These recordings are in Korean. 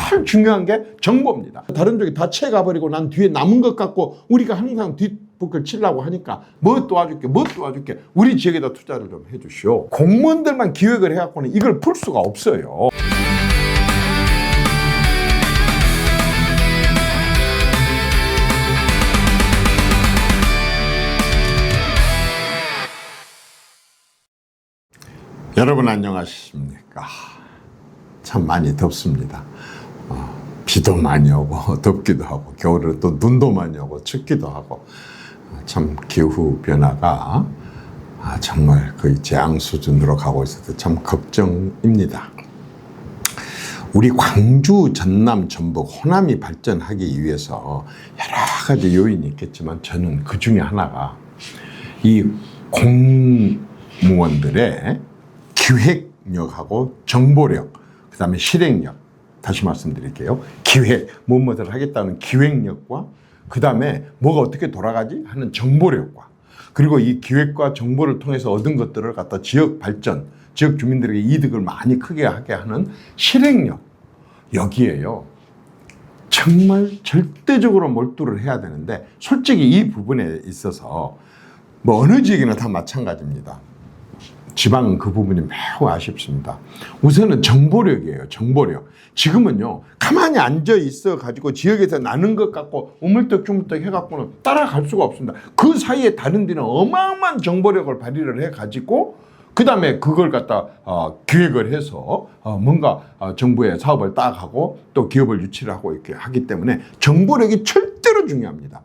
제일 중요한 게 정보입니다. 다른 쪽이 다 채가버리고 난 뒤에 남은 것 갖고 우리가 항상 뒷북을 치려고 하니까 뭐 도와줄게, 뭐 도와줄게. 우리 지역에다 투자를 좀 해주시오. 공무원들만 기획을 해갖고는 이걸 풀 수가 없어요. 여러분 안녕하십니까? 참 많이 덥습니다. 비도 많이 오고 덥기도 하고 겨울에 또 눈도 많이 오고 춥기도 하고 참 기후 변화가 정말 거의 재앙 수준으로 가고 있어서 참 걱정입니다. 우리 광주, 전남, 전북, 호남이 발전하기 위해서 여러 가지 요인이 있겠지만 저는 그 중에 하나가 이 공무원들의 기획력하고 정보력, 그 다음에 실행력, 다시 말씀드릴게요. 기획, 무엇을 하겠다는 기획력과 그 다음에 뭐가 어떻게 돌아가지 하는 정보력과 그리고 이 기획과 정보를 통해서 얻은 것들을 갖다 지역 발전, 지역 주민들에게 이득을 많이 크게 하게 하는 실행력, 여기에요. 정말 절대적으로 몰두를 해야 되는데 솔직히 이 부분에 있어서 뭐 어느 지역이나 다 마찬가지입니다. 지방은 그 부분이 매우 아쉽습니다. 우선은 정보력이에요. 정보력. 지금은요 가만히 앉아 있어 가지고 지역에서 나는 것 갖고 우물떡주물떡 해갖고는 따라갈 수가 없습니다. 그 사이에 다른 데는 어마어마한 정보력을 발휘를 해가지고 그 다음에 그걸 갖다 기획을 해서 뭔가 정부의 사업을 따라가고 또 기업을 유치를 하고 이렇게 하기 때문에 정보력이 절대로 중요합니다.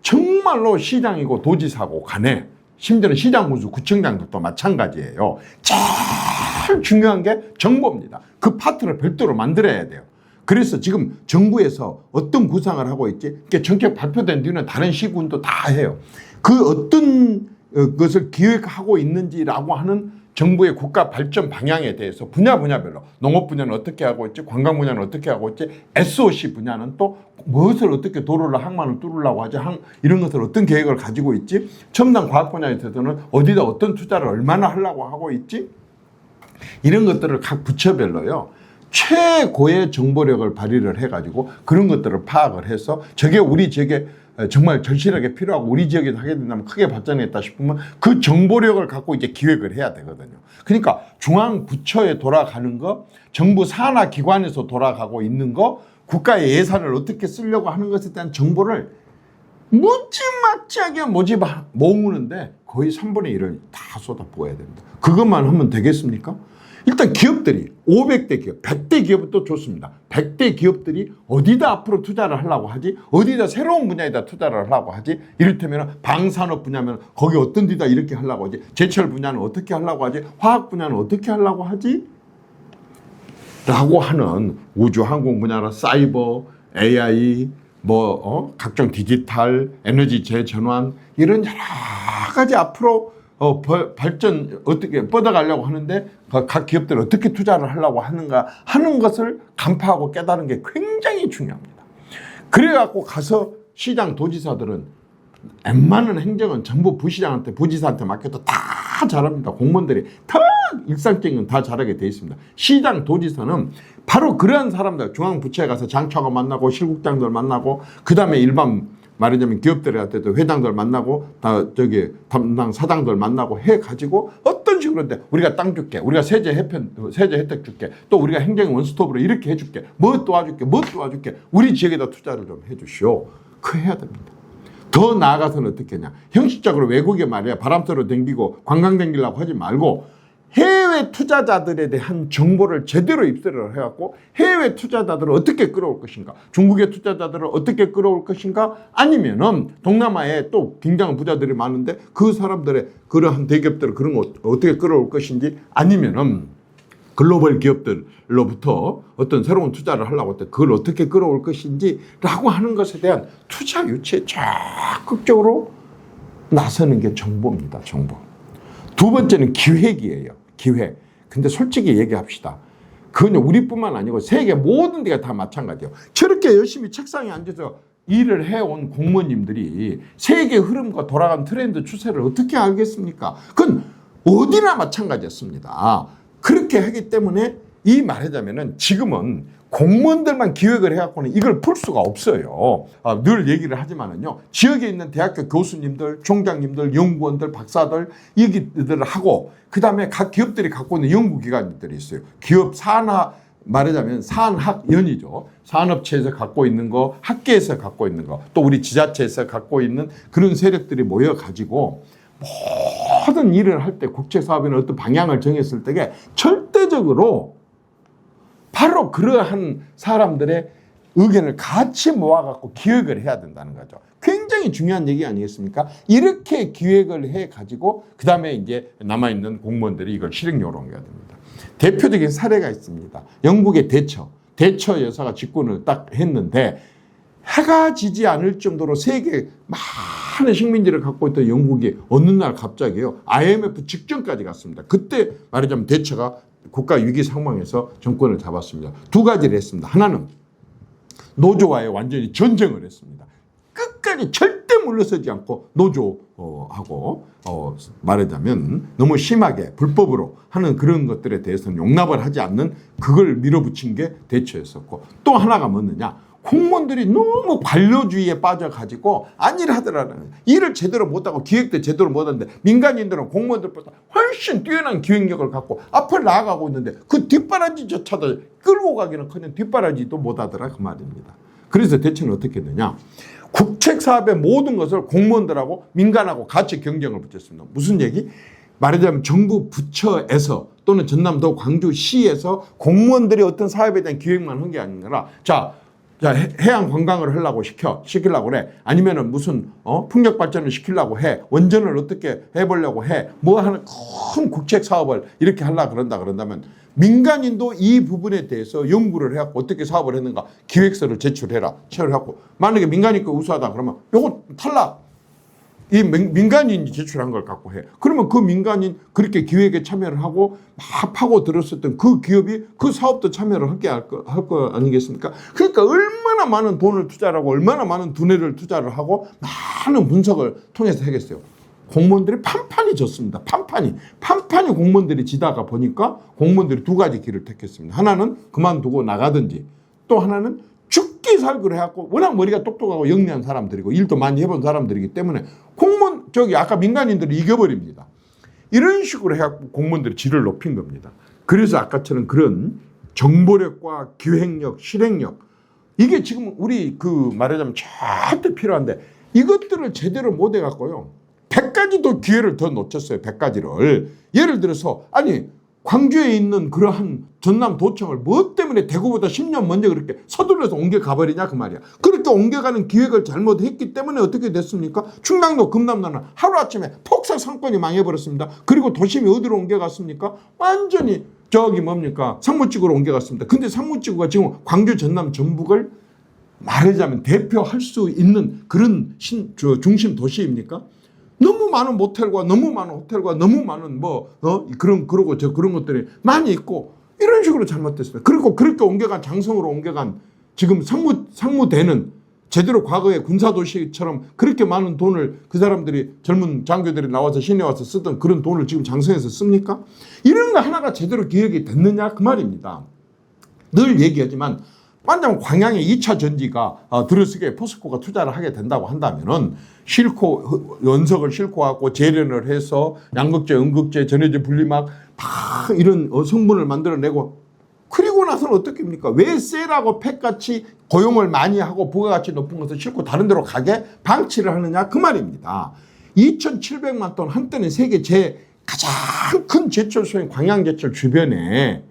정말로 시장이고 도지사고 간에 심지어는 시장 군수, 구청장들도 마찬가지예요. 제일 중요한 게 정보입니다. 그 파트를 별도로 만들어야 돼요. 그래서 지금 정부에서 어떤 구상을 하고 있지? 정책 발표된 뒤는 다른 시군도 다 해요. 그 어떤 것을 기획하고 있는지라고 하는 정부의 국가 발전 방향에 대해서 분야별로 농업 분야는 어떻게 하고 있지, 관광 분야는 어떻게 하고 있지, SOC 분야는 또 무엇을 어떻게 도로를 항만을 뚫으려고 하지, 이런 것을 어떤 계획을 가지고 있지, 첨단 과학 분야에 대해서는 어디다 어떤 투자를 얼마나 하려고 하고 있지, 이런 것들을 각 부처별로요 최고의 정보력을 발휘를 해가지고 그런 것들을 파악을 해서 저게 우리 지역에 정말 절실하게 필요하고 우리 지역에서 하게 된다면 크게 발전했다 싶으면 그 정보력을 갖고 이제 기획을 해야 되거든요. 그러니까 중앙 부처에 돌아가는 거, 정부 산하 기관에서 돌아가고 있는 거, 국가의 예산을 어떻게 쓰려고 하는 것에 대한 정보를 무지막지하게 모으는데 거의 3분의 1을 다 쏟아부어야 됩니다. 그것만 하면 되겠습니까? 일단 기업들이 500대 기업, 100대 기업도 좋습니다. 100대 기업들이 어디다 앞으로 투자를 하려고 하지? 어디다 새로운 분야에다 투자를 하려고 하지? 이를테면 방산업 분야면 거기 어떤 데다 이렇게 하려고 하지? 제철 분야는 어떻게 하려고 하지? 화학 분야는 어떻게 하려고 하지? 라고 하는 우주 항공 분야나 사이버, AI, 각종 디지털, 에너지 재전환 이런 여러 가지 앞으로 발전 어떻게 뻗어가려고 하는데 각 기업들이 어떻게 투자를 하려고 하는가 하는 것을 간파하고 깨달은 게 굉장히 중요합니다. 그래갖고 가서 시장 도지사들은 웬만한 행정은 전부 부시장한테 부지사한테 맡겨도 다 잘합니다. 공무원들이 다 일상적인 건 다 잘하게 돼 있습니다. 시장 도지사는 바로 그러한 사람들 중앙부처에 가서 장차관 만나고 실국장들 만나고 그 다음에 일반 말하자면 기업들한테도 회장들 만나고 담당 사장들 만나고 해가지고 어떤 식으로인데 우리가 땅 줄게, 우리가 세제 혜택 줄게, 또 우리가 행정 원스톱으로 이렇게 해줄게, 뭐 도와줄게, 우리 지역에다 투자를 좀 해주시오. 그거 해야 됩니다. 더 나아가서는 어떻게 하냐, 형식적으로 외국에 말이야 바람 쐬러 댕기고 관광 댕기려고 하지 말고 해외 투자자들에 대한 정보를 제대로 입수를 해갖고 해외 투자자들을 어떻게 끌어올 것인가, 중국의 투자자들을 어떻게 끌어올 것인가, 아니면은 동남아에 또 굉장한 부자들이 많은데 그 사람들의 그러한 대기업들을 그런 거 어떻게 끌어올 것인지, 아니면은 글로벌 기업들로부터 어떤 새로운 투자를 하려고 할 때 그걸 어떻게 끌어올 것인지라고 하는 것에 대한 투자 유치에 적극적으로 나서는 게 정보입니다. 정보. 두 번째는 기획이에요. 기획. 근데 솔직히 얘기합시다. 그건 우리뿐만 아니고 세계 모든 데가 다 마찬가지예요. 저렇게 열심히 책상에 앉아서 일을 해온 공무원님들이 세계 흐름과 돌아간 트렌드 추세를 어떻게 알겠습니까? 그건 어디나 마찬가지였습니다. 그렇게 하기 때문에 이 말하자면은 지금은 공무원들만 기획을 해갖고는 이걸 풀 수가 없어요. 늘 얘기를 하지만은요, 지역에 있는 대학교 교수님들, 총장님들, 연구원들, 박사들, 여기들을 하고, 그 다음에 각 기업들이 갖고 있는 연구기관들이 있어요. 기업 말하자면 산학연이죠. 산업체에서 갖고 있는 거, 학계에서 갖고 있는 거, 또 우리 지자체에서 갖고 있는 그런 세력들이 모여가지고 모든 일을 할 때 국책사업이나 어떤 방향을 정했을 때에 절대적으로 바로 그러한 사람들의 의견을 같이 모아갖고 기획을 해야 된다는 거죠. 굉장히 중요한 얘기 아니겠습니까? 이렇게 기획을 해가지고 그 다음에 이제 남아있는 공무원들이 이걸 실행력으로 옮겨야 됩니다. 대표적인 사례가 있습니다. 영국의 대처 여사가 집권을 딱 했는데 해가 지지 않을 정도로 세계 많은 식민지를 갖고 있던 영국이 어느 날 갑자기요, IMF 직전까지 갔습니다. 그때 말하자면 대처가 국가 위기 상황에서 정권을 잡았습니다. 두 가지를 했습니다. 하나는 노조와의 완전히 전쟁을 했습니다. 끝까지 절대 물러서지 않고 노조하고 말하자면 너무 심하게 불법으로 하는 그런 것들에 대해서는 용납을 하지 않는 그걸 밀어붙인 게 대처였었고, 또 하나가 뭐느냐, 공무원들이 너무 관료주의에 빠져가지고 안일을 하더라는, 일을 제대로 못하고 기획도 제대로 못하는데 민간인들은 공무원들보다 훨씬 뛰어난 기획력을 갖고 앞을 나아가고 있는데 그 뒷바라지조차도 끌고 가기는커녕 뒷바라지도 못하더라 그 말입니다. 그래서 대체는 어떻게 되냐, 국책사업의 모든 것을 공무원들하고 민간하고 같이 경쟁을 붙였습니다. 무슨 얘기? 말하자면 정부 부처에서 또는 전남도 광주시에서 공무원들이 어떤 사업에 대한 기획만 한 게 아니라 자, 해양 관광을 하려고 시키려고 그래. 아니면은 무슨, 풍력 발전을 시키려고 해. 원전을 어떻게 해보려고 해. 뭐 하는 큰 국책 사업을 이렇게 하려고 그런다면 민간인도 이 부분에 대해서 연구를 해갖고 어떻게 사업을 했는가 기획서를 제출해라. 제출하고 만약에 민간인 거 우수하다 그러면 요거 탈락. 이 민간인이 제출한 걸 갖고 해. 그러면 그 민간인 그렇게 기획에 참여를 하고 막 파고 들었었던 그 기업이 그 사업도 참여를 하게 할 거 아니겠습니까? 그러니까 얼마나 많은 돈을 투자를 하고 얼마나 많은 두뇌를 투자를 하고 많은 분석을 통해서 하겠어요. 공무원들이 판판이 졌습니다. 판판이 공무원들이 지다가 보니까 공무원들이 두 가지 길을 택했습니다. 하나는 그만두고 나가든지, 또 하나는 죽기 살기로 해갖고 워낙 머리가 똑똑하고 영리한 사람들이고 일도 많이 해본 사람들이기 때문에 공무원 아까 민간인들을 이겨버립니다. 이런 식으로 해갖고 공무원들이 질을 높인 겁니다. 그래서 아까처럼 그런 정보력과 기획력, 실행력, 이게 지금 우리 말하자면 절대 필요한데 이것들을 제대로 못 해갖고요, 100가지도 기회를 더 놓쳤어요. 100가지를. 예를 들어서 광주에 있는 그러한 전남도청을 뭐 때문에 대구보다 10년 먼저 그렇게 서둘러서 옮겨가버리냐 그 말이야. 그렇게 옮겨가는 기획을 잘못했기 때문에 어떻게 됐습니까? 충남도 금남도는 하루아침에 폭삭 상권이 망해버렸습니다. 그리고 도심이 어디로 옮겨갔습니까? 완전히 상무지구로 옮겨갔습니다. 근데 상무지구가 지금 광주 전남 전북을 말하자면 대표할 수 있는 그런 중심 도시입니까? 너무 많은 모텔과 너무 많은 호텔과 너무 많은 그런 것들이 많이 있고 이런 식으로 잘못됐습니다. 그리고 그렇게 장성으로 옮겨간 지금 상무대는 제대로 과거의 군사도시처럼 그렇게 많은 돈을 그 사람들이 젊은 장교들이 나와서 시내 와서 쓰던 그런 돈을 지금 장성에서 씁니까? 이런 거 하나가 제대로 기획이 됐느냐 그 말입니다. 늘 얘기하지만 만약 광양에 2차 전지가 들어서게 포스코가 투자를 하게 된다고 한다면은 연석을 싣고 갖고 재련을 해서 양극재, 음극재, 전해질 분리막 다 이런 성분을 만들어내고 그리고 나서는 어떻게 합니까? 왜 셀하고 팩같이 고용을 많이 하고 부가가치 높은 것을 싣고 다른 데로 가게 방치를 하느냐 그 말입니다. 2,700만 톤 한때는 세계 가장 큰 제철소인 광양제철 주변에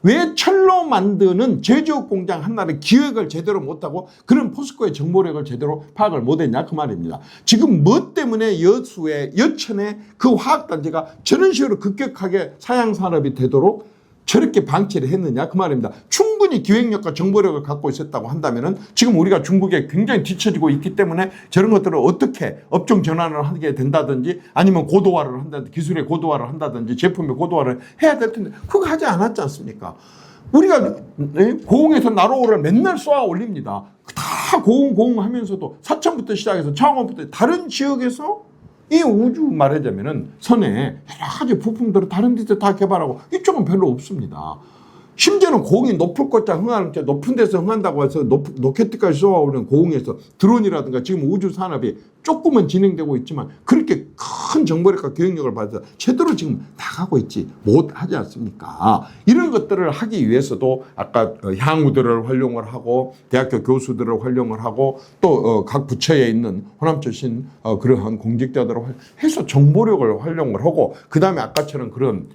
왜 철로 만드는 제조업 공장 하나를 기획을 제대로 못하고 그런 포스코의 정보력을 제대로 파악을 못했냐 그 말입니다. 지금 뭐 때문에 여천의 그 화학단지가 저런 식으로 급격하게 사양산업이 되도록 저렇게 방치를 했느냐 그 말입니다. 충분히 기획력과 정보력을 갖고 있었다고 한다면은 지금 우리가 중국에 굉장히 뒤처지고 있기 때문에 저런 것들을 어떻게 업종 전환을 하게 된다든지 아니면 고도화를 한다든지 기술의 고도화를 한다든지 제품의 고도화를 해야 될 텐데 그거 하지 않았지 않습니까? 우리가 고흥에서 나로호를 맨날 쏘아 올립니다. 다 고흥 하면서도 사천부터 시작해서 창원부터 다른 지역에서 이 우주 말하자면은 선에 여러 가지 부품들을 다른 데서 다 개발하고 이쪽은 별로 없습니다. 심지어는 고흥이 높을 곳자 흥하는 게 높은 데서 흥한다고 해서 로켓까지 쏘아오는 고흥에서 드론이라든가 지금 우주 산업이 조금은 진행되고 있지만 그렇게 큰 정보력과 교육력을 받아서 제대로 지금 나가고 있지 못하지 않습니까? 이런 것들을 하기 위해서도 아까 향후들을 활용을 하고 대학교 교수들을 활용을 하고 또 각 부처에 있는 호남 출신 그러한 공직자들을 해서 정보력을 활용을 하고 그 다음에 아까처럼 그런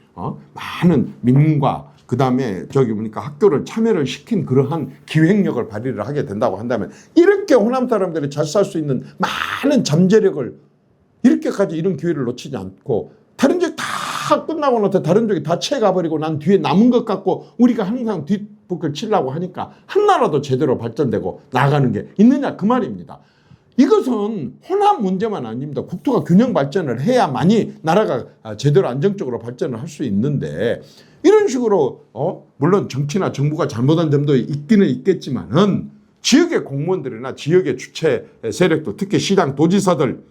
많은 민과 그 다음에 저기 보니까 학교를 참여를 시킨 그러한 기획력을 발휘를 하게 된다고 한다면 이렇게 호남 사람들이 잘 살 수 있는 많은 잠재력을 이렇게까지 이런 기회를 놓치지 않고 다른 쪽 다 끝나고 나서 다른 쪽이 다 채가버리고 난 뒤에 남은 것 같고 우리가 항상 뒷북을 치려고 하니까 하나라도 제대로 발전되고 나가는 게 있느냐 그 말입니다. 이것은 호남 문제만 아닙니다. 국토가 균형 발전을 해야만이 나라가 제대로 안정적으로 발전을 할 수 있는데 이런 식으로 물론 정치나 정부가 잘못한 점도 있기는 있겠지만은 지역의 공무원들이나 지역의 주체 세력도 특히 시장 도지사들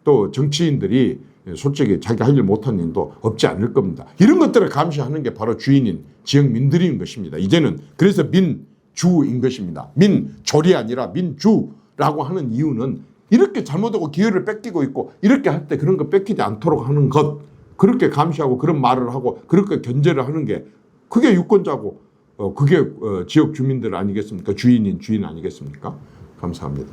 또 정치인들이 솔직히 자기 할 일 못한 일도 없지 않을 겁니다. 이런 것들을 감시하는 게 바로 주인인 지역민들인 것입니다. 이제는 그래서 민주인 것입니다. 민졸이 아니라 민주라고 하는 이유는 이렇게 잘못하고 기회를 뺏기고 있고 이렇게 할 때 그런 거 뺏기지 않도록 하는 것 그렇게 감시하고 그런 말을 하고 그렇게 견제를 하는 게 그게 유권자고 그게 지역 주민들 아니겠습니까? 주인인 주인 아니겠습니까? 감사합니다.